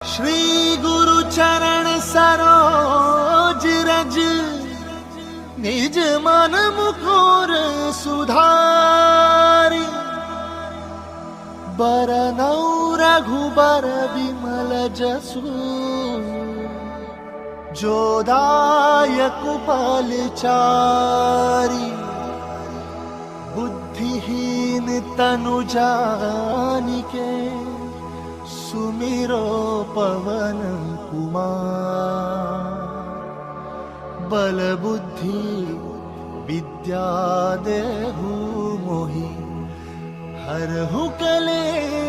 श्री गुरु चरण सरोज रज, निज मन मुकुर सुधारि। बरनौ रघुबर विमल जसु, जो दायक फलचारि। बुद्धिहीन तनु जानिके, सुमिरो पवन कुमार। बल बुद्धि विद्या देहु मोहि, हरहु कलेश